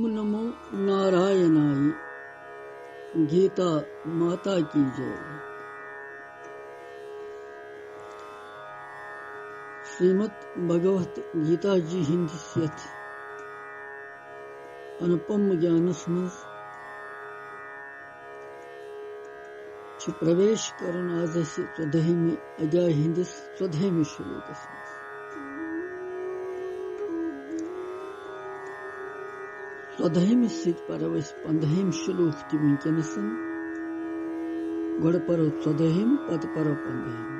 ओम नमो नारायणाय। गीता माता की जय। श्रीमद् भगवत गीता जी हिंदिस यथ अनुपम ज्ञानस मज प्रवेश करन आज 14 अध्याय हिंदिस 14 श्लोकस मज। सदहिम सिद्ध परो 15 श्लोक ति वुनकनसन गोड़ परो 14 पद परो 15।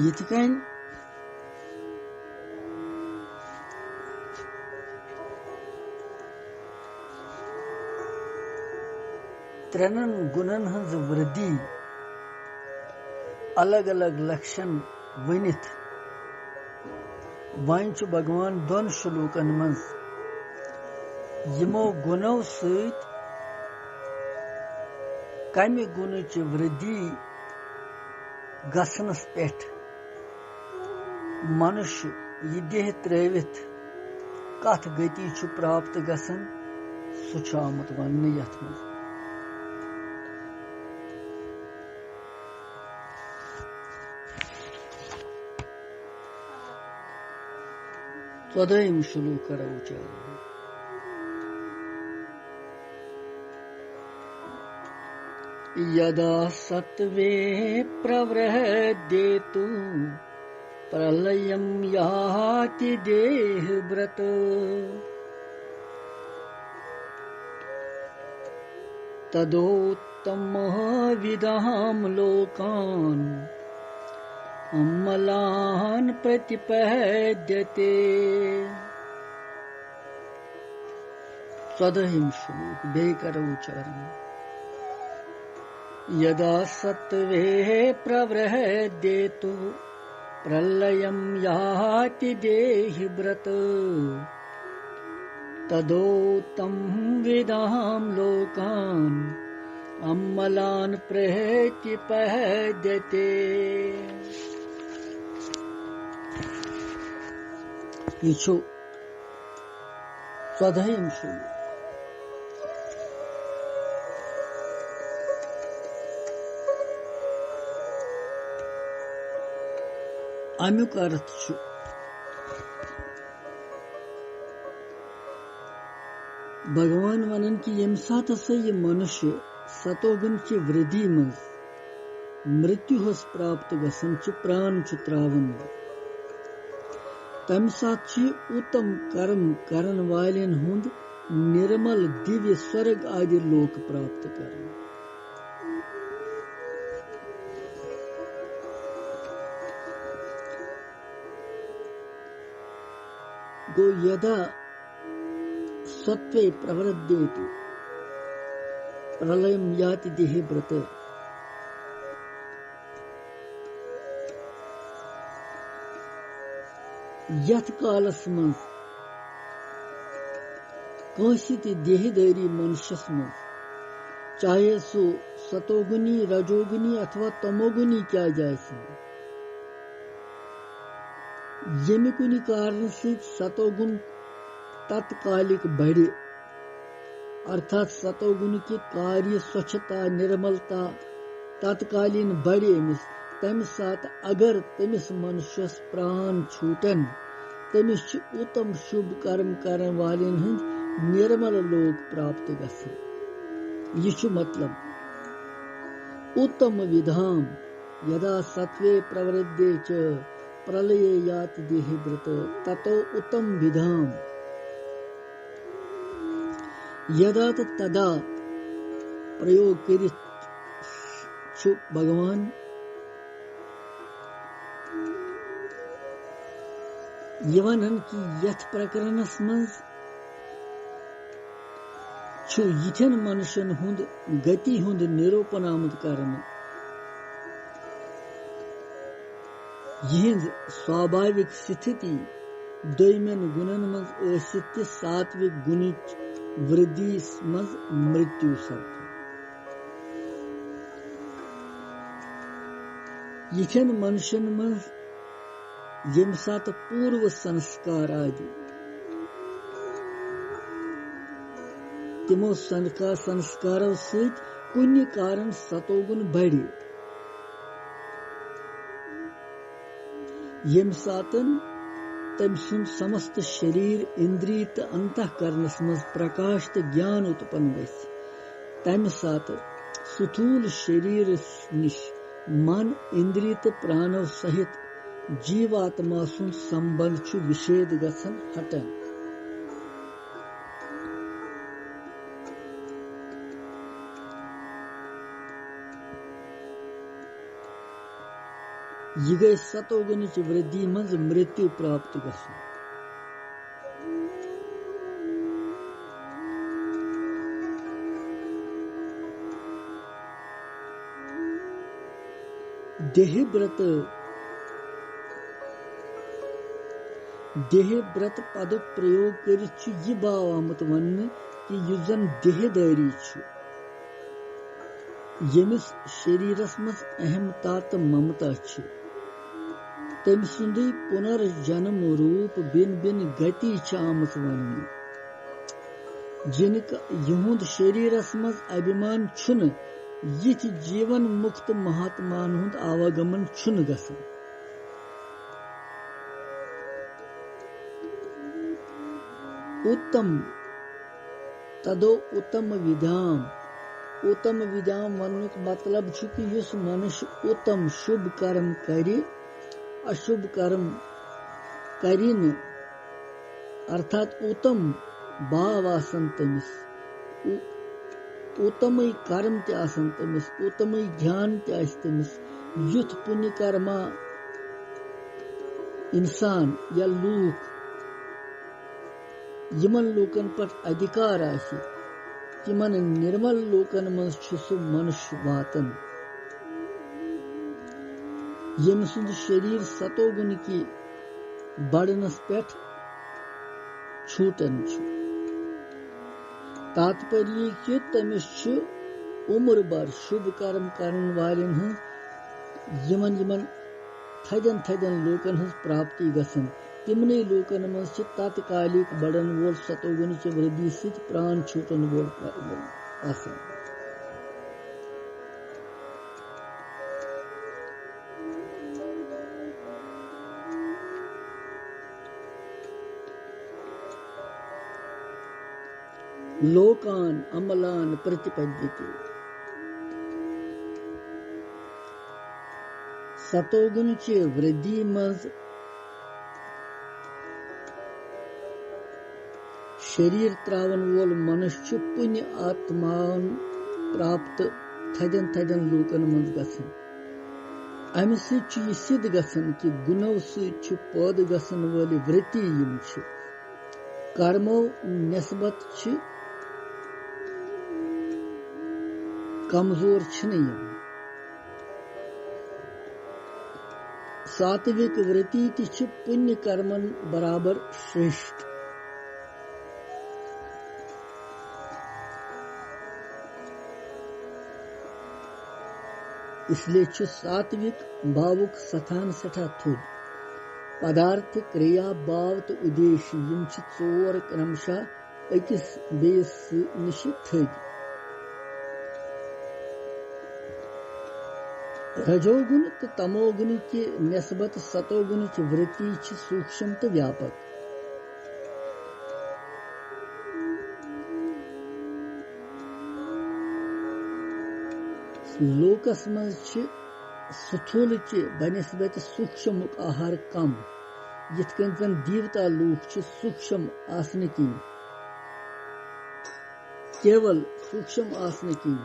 यितकन त्रेनन गुणन हंज वृद्धि अलग अलग लक्षण वनित वन भगवान दोन श्लोकन मज यमो गुणों सहित कमि गुणच वृद्धि गसनस पेठ मनुष्य यह देह त्रवित कथ गति छु प्राप्त गसन सु आमुत वन यथ मज। त्वदयम श्लोक कर उच्चारण। यदा सत्वे प्रवृद्धेतु प्रलयं याति देहभृत तदोत्तमः विदाम लोकान् अम्मलान् प्रतिपद्यते। सदहिम श्लोक बेकर उच्चारण। यदा सत्वे प्रवृद्धेतु प्रलयं याति देहभृत तदोत्तमं विदाम लोकान् अम्मलान् प्रतिपद्यते। ये छो 14 श्लोक। अमुक अर्थ छु भगवान वनन की यम सात से ये मनुष्य सतोगुण की वृद्धि मज मृत्यु हस प्राप्त गसन च प्राण च त्रावन तम सात उत्तम कर्म करन वालेन हुंद निर्मल दिव्य स्वर्ग आदि लोक प्राप्त करन। गो यदा सत्वे प्रवृद्धेतु प्रलयं याति देहभृत यथ कालस मज कौंसी देहदारी मनुष्यस मज चाहे सो सतोगुनी रजोगुनी अथवा तमोगुनी क्या जाए यमि कुनि कारण से सतोगुण तत्कालिक बढ़े अर्थात सतोगुण की कार्य स्वच्छता निर्मलता तत्कालीन बढ़े तम साथ अगर तमिस मनुष्यस प्राण छूटन तमिस उत्तम शुभ कर्म करन वालेन हंद निर्मल लोक प्राप्त गसन। यह मतलब उत्तम विधाम यदा सत्वे प्रवृद्धे च प्रलय याति देहभृत ततो उत्तम विधाम यदा तदा प्रयोग करित छु भगवान यवनन की यथ प्रकरणस मज छु यिथन मनुष्यन हुंद गति हुंद निरूपण आमद करन यह स्वाभाविक स्थिति दोयमन गुणन मज सात्विक वृद्धि मज मृत्यु सपदन। यिथन मनुष्यन मज यम सात पूर्व संस्कार आदि तिमो संस्कारों सहित कुन्य कारण सतोगुन बढ़ी यम सातन तम सुन समस्त शरीर इंद्रिय तो अंतःकरणस मज प्रकाश तो ज्ञान उत्पन्न गस तम सात स्थूल शरीर निश मन इंद्रिय तो प्राणों सहित जीवात्मा सुन संबंध छु विषेद गसन हटन। यह गई सतोगुन की वृद्धि मज मृत्यु प्राप्त गसन। देह व्रत पदुक प्रयोग कर यह भाव आमुत वन कि युस जन देहदारी यमिस शरीरस मज अहमता तो ममता तम सुंद पुनर्जन्म रूप बिन बिन गति आमुत वन जिनक युंद शरीरस मज अभिमान छुन यिथ जीवन मुक्त महात्मान हुंद आवागमन छुन गसन। उत्तम तदो उत्तम विद्याम वनुक मतलब छु कि युस मनुष्य उत्तम शुभ कर्म करि अशुभ कर्म करिन अर्थात उत्तम भाव आसन तमिस उत्तम कर्म ते आसन तमिस उत्तम ज्ञान ते आस तमिस युथ पुण्य कर्मा इंसान या लूक यमन लोकन पर अधिकार आसि तिमन निर्मल लोकन मज छु सु मनुष्य वातन यम सुंद शरीर सतोगुन की बढ़नस पेठ छूटन छु। तात्पर्य कि तमिस छु उम्र भर शुभ कर्म करन वालन हन यमन यमन थदन थदन लोकन हज प्राप्ति गसन तिमने लोकन मज तात्कालिक बढ़न वोल सतोगुन की वृद्धि सित प्राण छूटन वोल आसन। लोकान अमलान प्रतिपद्यते सतोगुन की वृद्धि मज शरीर त्रावन वोल मनुष्य पुण्य आत्मान प्राप्त थदन थदन लोकन मज गसन। अमि सह सिद्ध गसन कि गुणों सह पैद गसन वाली वृत्ति यम कर्मो नस्बत कमजोर यम सात्विक वृत्ति ति पुण्य कर्मन बराबर श्रेष्ठ। इसलिए सात्विक भावुक स्थान सठा थोद पदार्थ क्रिया भाव तो उद्देश्य यम चोर क्रमशः अकिस बेस निश थद। रजोगुण तो तमोगुण के नस्बत सतोगुण की वृत्ति सूक्ष्म तो व्यापक। लोकस मज स्थूल के बनस्बत सूक्ष्म आहार कम यिथ कन जन देवता लोक सूक्ष्म आसन की केवल सूक्ष्म आसन की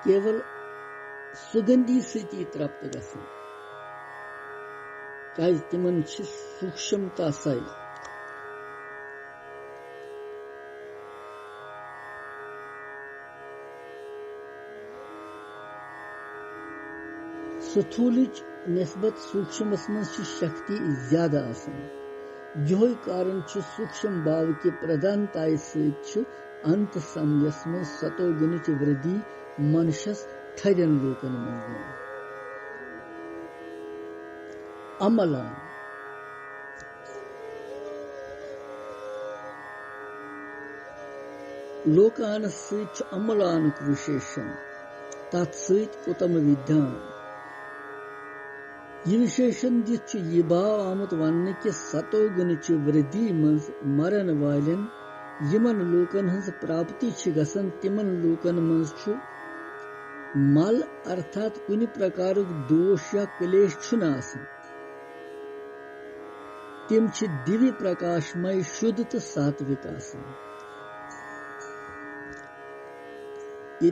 केवल सुगंधी सती तृप्त गसन क्या तिमन सूक्ष्मता सै। स्थूल नस्बत सूक्ष्म मज शक्ति ज्यादा आसन यही कारण सूक्ष्म भाव के प्रधानताय सहित अंत समयस में सतोगुणिच वृद्धि मनुष्यस थर्यन लोकन में अमलान लोकान सहित अमलान विशेषण तत्सहित उत्तम विद्यान यह विशेषण दित यह भाव आमुत वन कि सतोगुणिच वृद्धि मज मरन वालन यमन लोकन हंस प्राप्ति गसन तिमन लोकन मज मल अर्थात कुनि प्रकार दोष या क्लेश आसन तिम दिव्य प्रकाशमय शुद्ध तो सात्विक आसन ये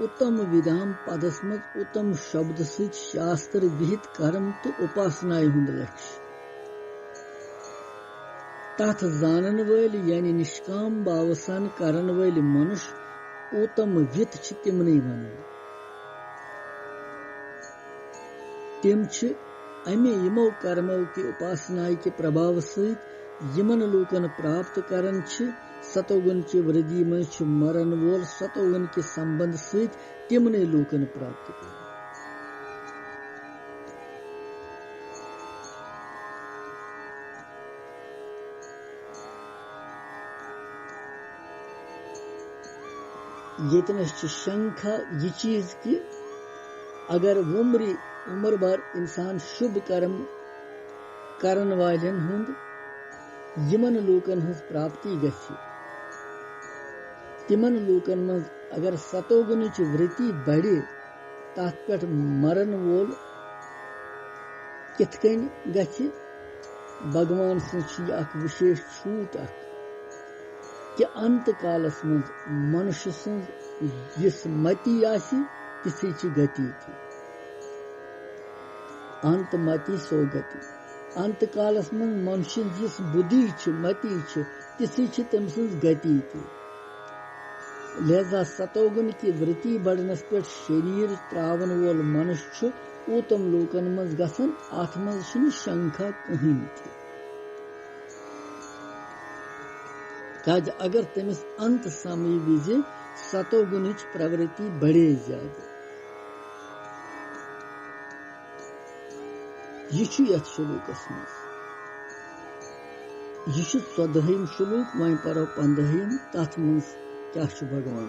उत्तम विधान पदस मज उत्तम शब्द सहित शास्त्र विहित कर्म तो उपासनाएं हुंद लक्ष्य तथ जानन वल यानी निष्काम भाव सन करन वल मनुष्य उत्तम वित तिमने वन तिम अमे यमो कर्मों की उपासनाएं के प्रभाव सहित यमन लोकन प्राप्त करन सतोगुण की वृद्धि में मरन वोल सतोगुण के संबंध सहित तिमने लोकन प्राप्त कर ये शंका ये चीज की अगर उम्र भर इंसान शुभ कर्म करन वालन हुंद यमन लोकन हंस प्राप्ति गछि तिमन लोकन मज अगर सतोगुणिच वृत्ति बढ़े तथ पे मरन वोल किथकन गछि भगवान सच विशेष छूट कि अंत कालस मज मनुष्य सज यस मति आसी तिथि गति थी अंत मति सो गति अंत कालस मन मनुष्य जिस बुद्धि मति तिथि तम गति थी लिहाजा सतोगुण की वृत्ति बढ़नस पे शरीर त्रावन वोल मनुष्य उत्तम लोकन मज गसन अथ मज शंका कहीं थी काज अगर तमिस अंत समय विज सतोगुणिच प्रवृत्ति बढ़े ज्यादा यह शुलूकस मज यह 14 शुलूक वह परो 15 तथ मज क्या भगवान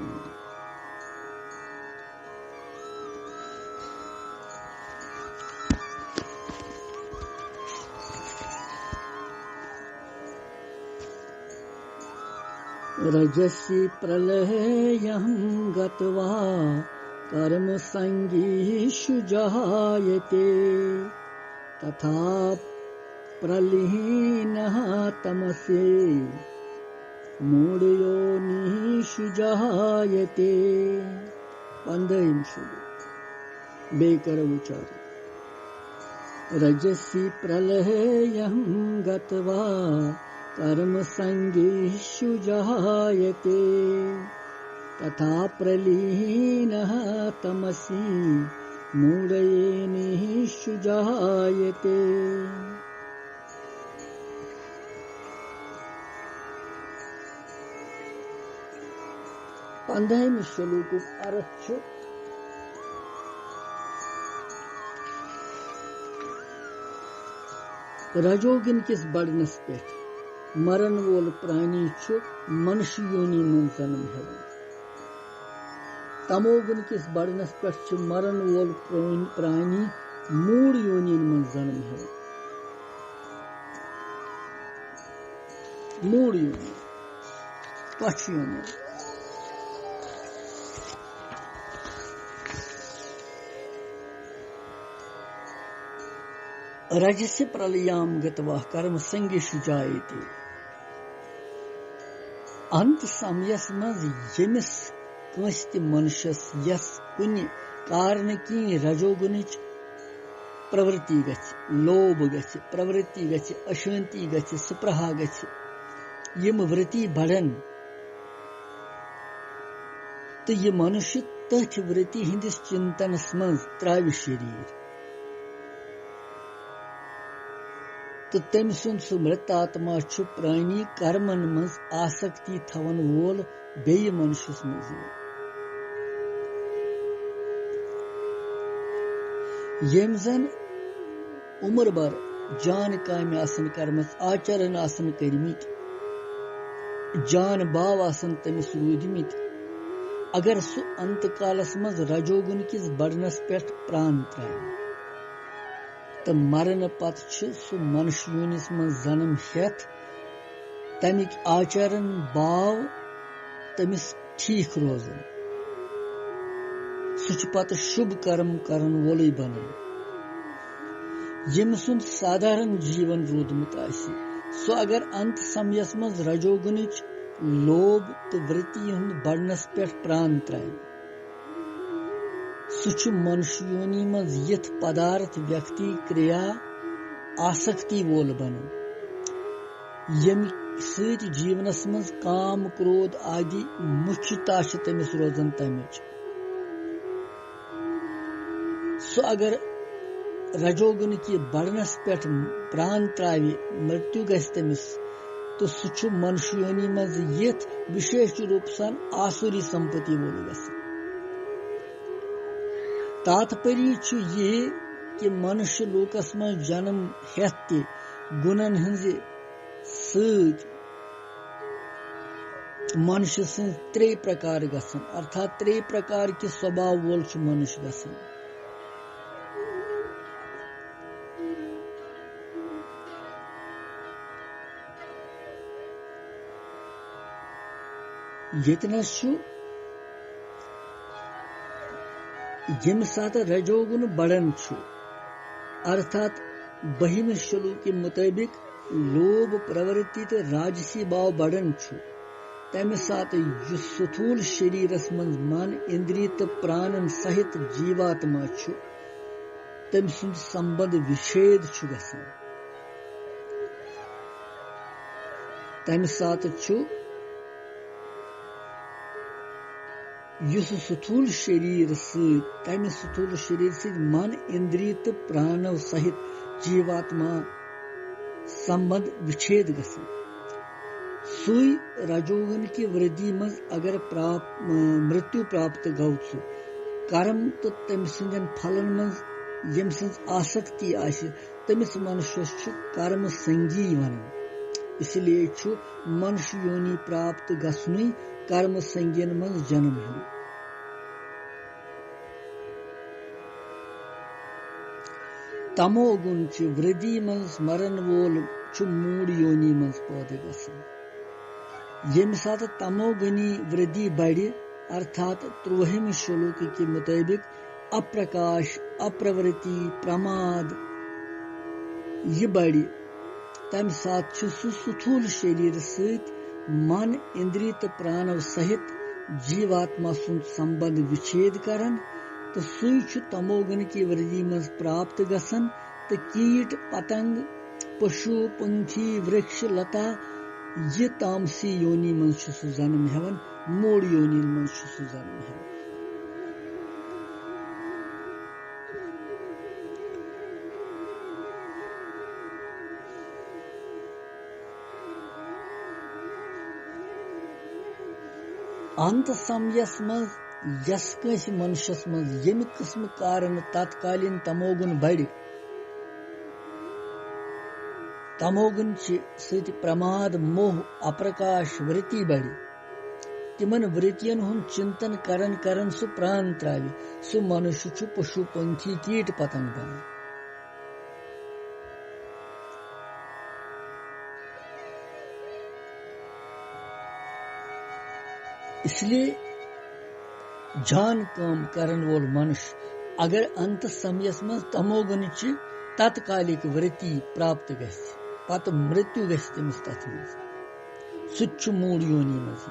रजसी प्रलयं गत्वा कर्म संगीषु जायते तथा प्रलीनः तमसे मूढयोनिषु जायते 15 शुरू बेकर उच्चार रजसी प्रलयं गत्वा कर्म संगीषु जायते तथा प्रलीनः तमसि मूढयोनिषु जायते 15वें श्लोक अर्थ रजोगिन किस बढ़नस पे मरन वोल प्राणी मनुष्य योनि मन जन्म हेवन तमोगुन किस बढ़नस पे मरन वोल प्राणी मूड योनि मन जन्म हेवन मूड योनि पक्ष योनि रजस्य प्रलयाम गत्वा कर्म संगीषु जायते अंत समयस मज यमिस कंस मनुष्यस यस कुनि कारण की रजोगुनिच प्रवृत्ति गछि लोभ गछि प्रवृत्ति गछि अशांति गछि सुप्रहा गछि यम वृत्ति बढ़न तो ये मनुष्य तथ वृत्ति हिंदिस चिंतनस मज त्रावि शरीर तो तम सुन सु मृत आत्मा छु प्राणी कर्मन मज आसक्ति थवन वोल बेय मनुष्यस मज यम जन उम्र भर जान काम आसन कर्मस आचरण आसन करमित जान भाव आसन तमिस रूदमित अगर सु अंत कालस मज रजोगुन किस बढ़नस पेट प्राण त्राय तो मरन पत सु मनुष्य योनिस मज जन्म हेत तमिक आचरण भाव तमिस ठीक रोजन सु पत शुभ कर्म करन वोल बनन यम सुन साधारण जीवन रूदमुत आसि सो अगर अंत समयस मज रजोगुनिच लोभ तो वृत्ति हुंद बढ़नस पेट प्राण त्राय सु मनुष्य योनि मज यथ पदार्थ व्यक्ति क्रिया आसक्ति वोल बनन यम सत जीवनस मज काम क्रोध आदि मुख्यता तमिस रोजन तमिच सो अगर रजोगुन की बढ़नस पेट प्राण त्रावि मृत्यु गस तमिस तो सु मनुष्य योनि मज यथ विशेष रूप सन आसुरी संपत्ति वोल गस तात्पर्य छु ये कि मनुष्य लोकस मज जन्म हेत गुणन हंज सत मनुष्य सं त्रे प्रकार गसन अर्थात त्रे प्रकार के स्वभाव वोल छु मनुष्य गसन यतनस यम सात रजोगुन बढ़न छु अर्थात बहिम श्लोक के मुताबिक लोभ प्रवृत्ति तो राजसी भाव बढ़न छु तम सात स्थूल शरीरस मज मन इंद्रिय तो प्राणन सहित जीवात्मा छु तम सुंद संबंध विच्छेद छु गसन तम सात छु युस स्थूल शरीर तम स्थूल शरीर से मन इंद्रिय तो प्राणव सहित जीवात्मा संबंध विच्छेद गसन सुई रजोगुन की वृद्धि मज अगर मृत्यु प्राप्त गौ कर्म तो तम सिंदन फलन मज यम सिंज आसक्ति आसि तमिस मनुष्यस छु कर्म संगी वनन इसलिए छु मनुष्य योनि प्राप्त गसनुई कर्म संज्ञन मज जन्म है तमोगुण छु वृद्धि मज मरण वोल छु मूड योनि मज पैदा गसन यम सात तमोगुनी वृद्धि बढ़ी अर्थात 13वें श्लोक के मुताबिक अप्रकाश अप्रवृत्ति प्रमाद ये बढ़ी तम सात छु स्थूल शरीर सहित मन इंद्रिय तो प्राणव सहित जीवात्मा सुन संबंध विच्छेद करन तो सुई छु तमोगुन की वृद्धि मज प्राप्त गसन तो कीट पतंग पशु पंखी वृक्ष लता ये तामसी योनि मज छु सु जन्म हेवन मोड़ योनि मज छु सु जन्म हेवन अंत समयस मज यस कस मनुष्यस मज यम किस्म कारण तत्कालीन तमोगुन बढ़ तमोगुन सत प्रमाद मोह अप्रकाश वृत्ति बढ़ तिमन वृत्तियन हुन चिंतन करन करन सु प्राण त्रावि सु मनुष्य छु पशु पंखी कीट पतंग बन इसलिए जान काम करन वोल मनुष्य अगर अंत समयस मज तमोगुन तत्कालिक वृत्ति प्राप्त गस पत मृत्यु गस तमिस तथ मज सु मूड योनि मज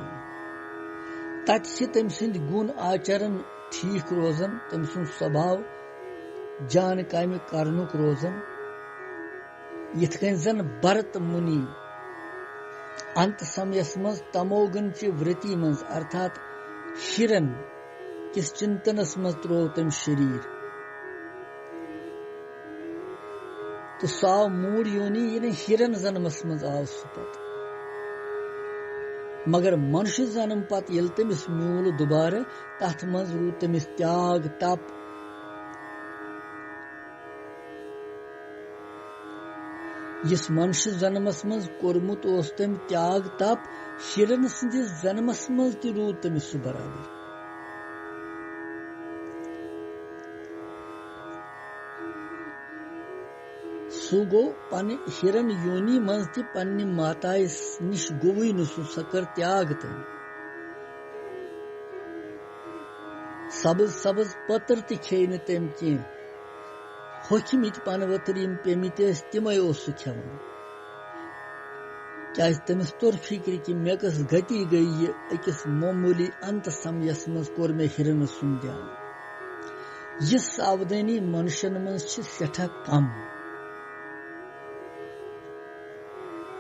तत तम सिंद गुण आचरण ठीक रोजन तम सुन स्वभाव जान काम करनुक रोजन यथ कन जन भरत मुनि अंत समयस मज तमोगुन वृत्ति मज अर्थात हिरन किस चिंतनस मज त्रो तम शरीर तो साव मूड योनी ये हिरन जन्मस मज आव सह पत मगर मनुष्य जन्म पत ये तमिस म्यूल दोबारा तथ मज रूद तमिस त्याग तप यस मनुष्य जन्मस मज कोरमुत ओस तम त्याग तप हिरन सिंदिस जन्मस मज ति रूद तमिस बराबर सु गो पन हिरन योनि मज ति पन्नि माताय निश गोवुई न सु सकर त्याग तम सबज सबज पत्र ति खे न तम की होखिमित पन वतर यम पेमित तिमै ओस सु खेवान क्या तमिस तोर फिक्र कि मे कस गति गई ये अकिस मामूली अंत समयस मज कोर मे हिरन सुन ध्यान यह सावधानी मनुष्यन मज सेठा कम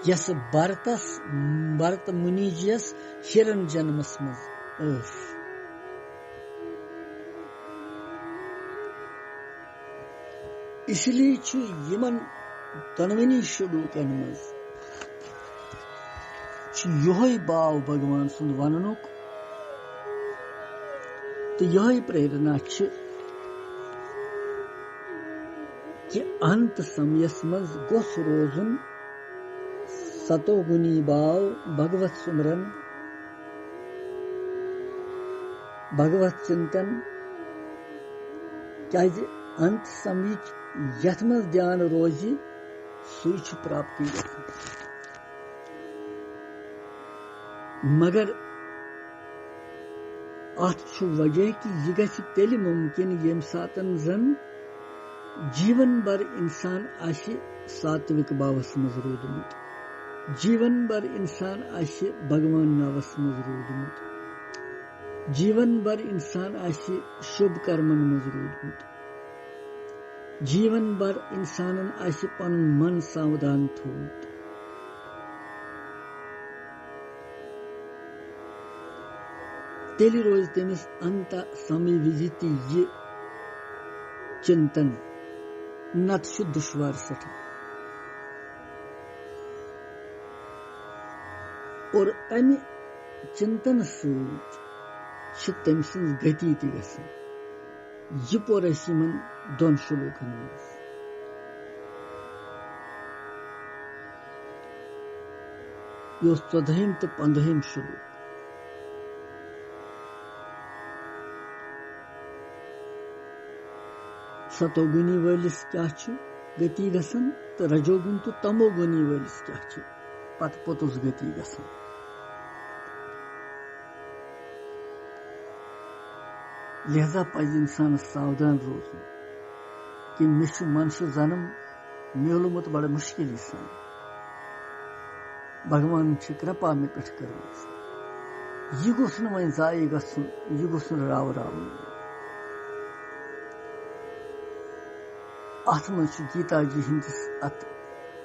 यस भरत मुनिजियस हिरन जन्मस मज इसलिए छु यमन तनवनी शुलूकन मज यही बाव भगवान सुंद वननुक तो यही प्रेरणा कि अंत समयस मज गोस रोजुन सतोगुनी बाव भगवत सुमरन भगवत चिंतन क्या अंत समय यथ मज ध्यान रोजी सु प्राप्ति मगर अत वजह कि यह गि तेल मुमकिन यम सातन जन जीवन भर इंसान आशि सात्विक भावस मज रूदमुत जीवन भर इंसान आशि भगवान नावस मज रूदमुत जीवन भर इंसान आशि शुभ कर्मन मज रूदमुत जीवन भर इंसानन आशि पनुन मन सावधान थोत तेली रोज तमिस अंत समय विजिति ये चिंतन नत दुश्वार सठा और अमि चिंतन सूच तम सज गति त यह पोर यमन दोन शुलूकन मज यह 14 तो 15 शुलूक सतोगुनी वलिस क्या गति गसन तो रजोगुन तो तमोगुनी वलिस क्या पत पोतुस गति गसन लिहाजा पज इंसान सावधान रोजन कि मे मनुष्य जन्म मिलमुत बड़ा मुश्किल सान भगवान कृपा मे पे कर यह गोस न वन जाय गसन यह गोस न राव राव अत मज गीता जी हंदिस अत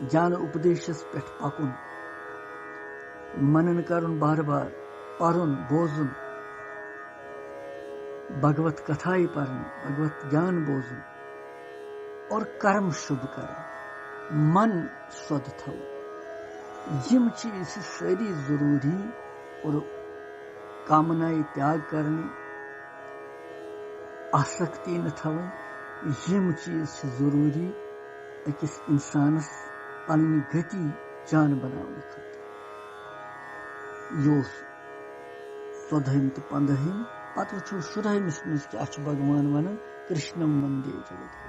ज्ञान उपदेशस पे पकुन मनन करुन बार बार परुन बोजुन भगवत कथाई पढ़न भगवत ज्ञान बोजुन और कर्म शुभ कर मन शुद्ध थो यम चीज सारी जरूरी और कामनाएं त्याग करने आसक्ति न थवन यम चीज जरूरी अकिस इंसानस पन्नी गति जान बनाने खतर योस 14 तो 15 पत वो 16 क्या भगवान वन कृष्णम वंदे जगत